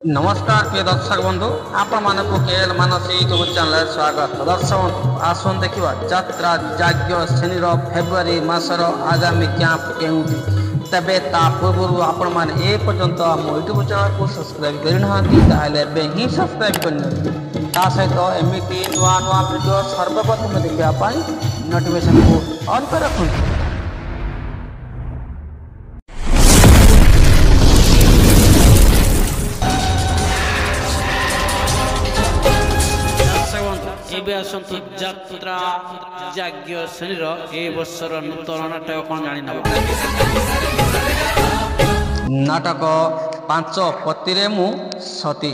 नमस्कार प्रिय दर्शक बंधु आपण मानक केएल मानस यूट्यूब चैनल स्वागत। दर्शक बंधु आसन देखा यात्रा यज्ञ श्रेणी फेब्रुआरी मासर आगामी कैंप केउठी तेबे ता पूर्व आपण माने ए पर्यंत आम यूट्यूब चैनल को सब्सक्राइब करना ही सब्सक्राइब करनी ता सहित एमती नुआ नुआ वीडियो सर्वप्रथम देखा नोटिफिकेशन को ऑन कर रखुं। आसतु यात्रा यज्ञ श्रेणी ए वर्षर नूतन नाटक कौन जानी नाटक पांच पतिरे मु सती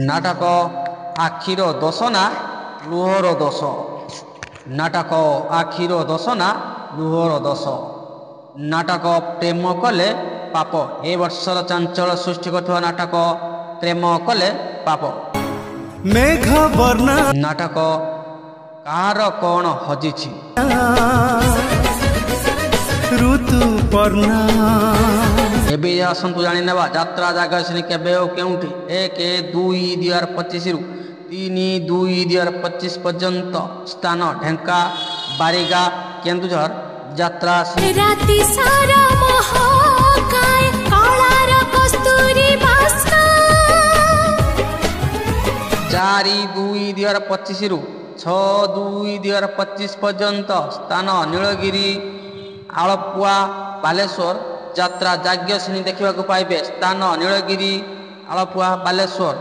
नाटक आखिर दोष ना लुहर दोष नाटक आखिर दोष ना लुहर दोष नाटक प्रेम कले पाप ए वर्षर चांचल सृष्टि कर नाटक प्रेम कले पाप मेघ वर्णा नाटक कार कौन हजी ऋतु पर्णा एबे आसंतु जानि नेबा यात्रा जागा श्रेणी केबे ओ केउठी 1-2-2025 रु 3-2-2025 पर्यंत स्थान ढेंका बारिगा केन्दुझर यात्रा राति सारा महाकाय काळार कस्तूरी भास्कर 4-2-2025 रु 6-2-2025 पर्यंत स्थान नीलगिरी आलपुआ बालेश्वर यात्रा यज्ञ श्रेणी देखा पाइबे स्थान नीलगिरी आलपुआ बालेश्वर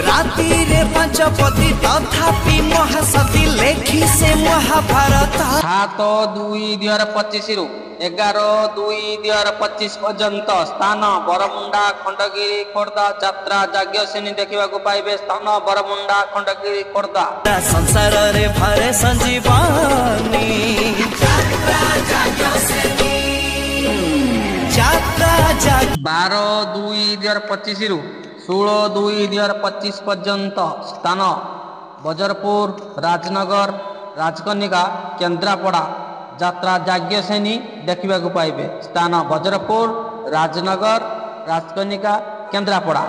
राति रे पंचपति तथापि महासती लेखी से महाभारत 7-2-2025 रु 11-2-2025 पर्यंत स्थान बरमुंडा खंडगिरी खोर्धा यात्रा यज्ञ श्रेणी देखा पाइबे स्थान बरमुंडा खंडगिरी खोर्धा संसार रे भरे संजीवानी यात्रा 12-2-2025 रु 16-2-2025 पर्यंत स्थान बजरपुर राजनगर राजकनिका केन्द्रापड़ा यात्रा यज्ञ श्रेणी देखा पाइबे स्थान बजरपुर राजनगर राजकनिका केन्द्रापड़ा